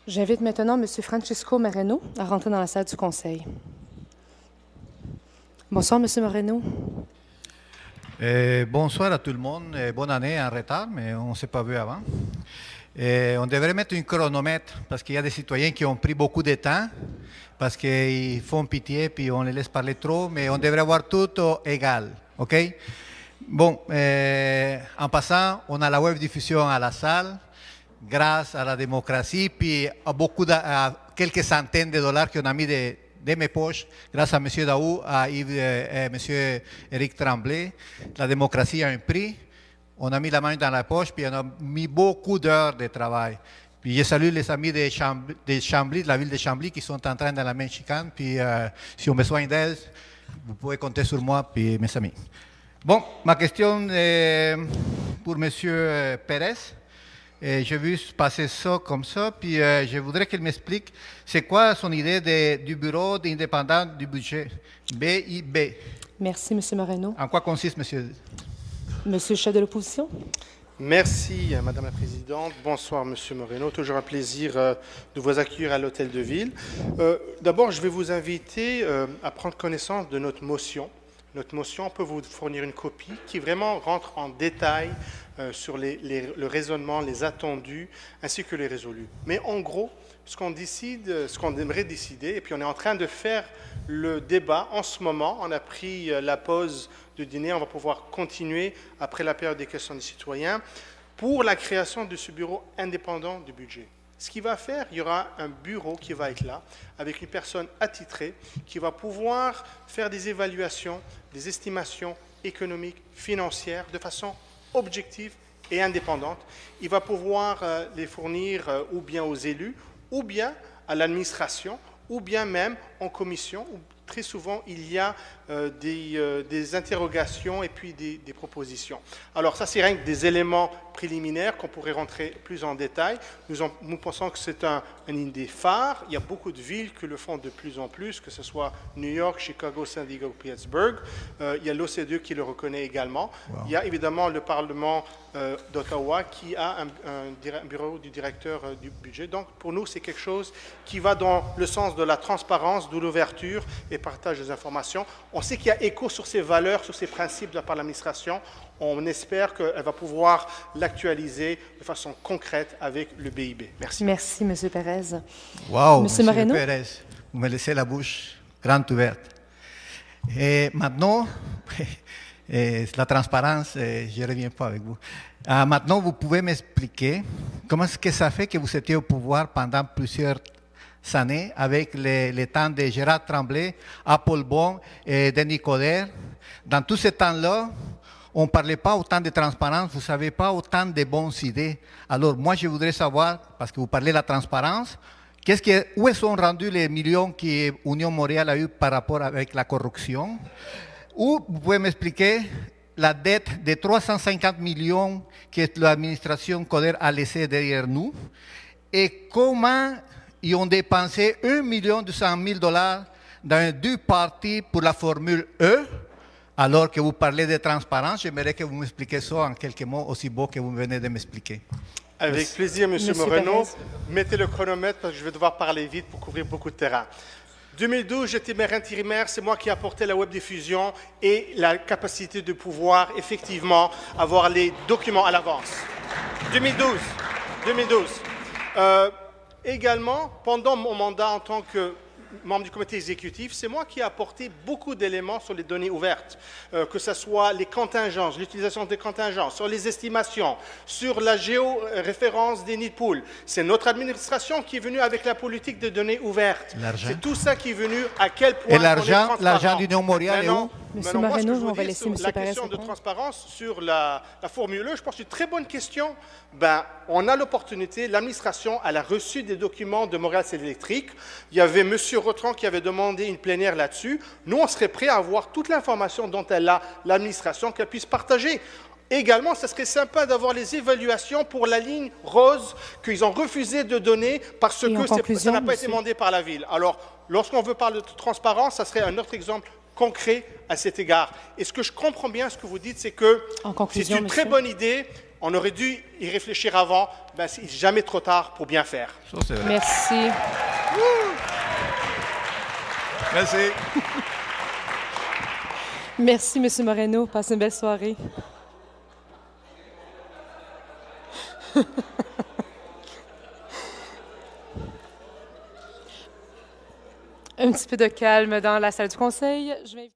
J'invite maintenant M. Francisco Moreno à rentrer dans la salle du Conseil. Bonsoir, M. Moreno. Bonsoir à tout le monde. Bonne année en retard, mais on ne s'est pas vu avant. On devrait mettre un chronomètre parce qu'il y a des citoyens qui ont pris beaucoup de temps parce qu'ils font pitié puis on les laisse parler trop, mais on devrait avoir tout égal. OK? Bon, en passant, on a la web diffusion à la salle grâce à la démocratie puis à quelques centaines de dollars qu'on a mis de mes poches, grâce à M. Daou, à Yves, M. Éric Tremblay. La démocratie a un prix. On a mis la main dans la poche, puis on a mis beaucoup d'heures de travail. Puis je salue les amis de Chambly, de la ville de Chambly, qui sont en train de la main chicane. Puis si on a besoin d'aide, vous pouvez compter sur moi, puis mes amis. Bon, ma question est pour M. Pérez. J'ai vu passer ça comme ça, puis je voudrais qu'il m'explique c'est quoi son idée du Bureau indépendant du budget, BIB. Merci, M. Moreno. En quoi consiste, monsieur? Monsieur le chef de l'opposition. Merci, Madame la Présidente. Bonsoir, Monsieur Moreno. Toujours un plaisir de vous accueillir à l'Hôtel de Ville. D'abord, je vais vous inviter à prendre connaissance de notre motion. Notre motion, on peut vous fournir une copie qui vraiment rentre en détail sur le raisonnement, les attendus, ainsi que les résolus. Mais en gros, ce qu'on décide, ce qu'on aimerait décider, et puis on est en train de faire le débat en ce moment, on a pris la pause de dîner, on va pouvoir continuer après la période des questions des citoyens, pour la création de ce bureau indépendant du budget. Ce qu'il va faire, il y aura un bureau qui va être là, avec une personne attitrée, qui va pouvoir faire des évaluations, des estimations économiques, financières, de façon objective et indépendante. Il va pouvoir les fournir ou bien aux élus, ou bien à l'administration, ou bien même en commission, où très souvent il y a des interrogations et puis des propositions. Alors ça, c'est rien que des éléments préliminaires qu'on pourrait rentrer plus en détail. Nous pensons que c'est une idée phare. Il y a beaucoup de villes qui le font de plus en plus, que ce soit New York, Chicago, San Diego, Pittsburgh. Il y a l'OCDE qui le reconnaît également. Wow. Il y a évidemment le Parlement d'Ottawa qui a un bureau du directeur du budget. Donc pour nous, c'est quelque chose qui va dans le sens de la transparence, de l'ouverture et partage des informations. On sait qu'il y a écho sur ces valeurs, sur ces principes de la part de l'administration. On espère qu'elle va pouvoir l'actualiser de façon concrète avec le BIB. Merci. Merci, M. Pérez. Wow, M. Moreno. Pérez, vous me laissez la bouche grande ouverte. Et maintenant, la transparence, je ne reviens pas avec vous. Maintenant, vous pouvez m'expliquer comment est-ce que ça fait que vous étiez au pouvoir pendant plusieurs années avec les temps de Gérard Tremblay, Paul Bon et Denis Coderre. Dans tout ce temps-là, on ne parlait pas autant de transparence, vous ne savez pas autant de bonnes idées. Alors moi, je voudrais savoir, parce que vous parlez de la transparence, où sont rendus les millions que Union Montréal a eu par rapport avec la corruption? Ou vous pouvez m'expliquer la dette de 350 millions que l'administration Coderre a laissée derrière nous et comment ils ont dépensé 1,2 million dans deux parties pour la formule E, alors que vous parlez de transparence. J'aimerais que vous m'expliquiez ça en quelques mots aussi beaux que vous venez de m'expliquer. Avec plaisir, M. Moreno. Mettez le chronomètre parce que je vais devoir parler vite pour couvrir beaucoup de terrain. 2012, j'étais maire intérimaire, c'est moi qui ai apporté la web diffusion et la capacité de pouvoir effectivement avoir les documents à l'avance. 2012. Également, pendant mon mandat en tant que membre du comité exécutif, c'est moi qui ai apporté beaucoup d'éléments sur les données ouvertes, que ce soit les contingences, l'utilisation des contingences, sur les estimations, sur la géoréférence des nids de poules. C'est notre administration qui est venue avec la politique de données ouvertes. C'est tout ça qui est venu à quel point et l'argent d'Union Montréal est où? Monsieur Moreno, on va laisser M. La question de transparence sur la Formule E, je pense que c'est une très bonne question. On a l'opportunité, l'administration, elle a reçu des documents de Montréal Cédric électrique. Il y avait M. Rotran qui avait demandé une plénière là-dessus. Nous, on serait prêts à avoir toute l'information dont elle a l'administration, qu'elle puisse partager. Également, ce serait sympa d'avoir les évaluations pour la ligne rose qu'ils ont refusé de donner parce que ça n'a pas été demandé par la ville. Alors, lorsqu'on veut parler de transparence, ça serait un autre exemple concret à cet égard. Et ce que je comprends bien, ce que vous dites, c'est que c'est une très bonne idée, on aurait dû y réfléchir avant. Ben, c'est jamais trop tard pour bien faire. Ça, c'est vrai. Merci. Merci. Merci, M. Moreno. Passez une belle soirée. Un petit peu de calme dans la salle du conseil. Je vais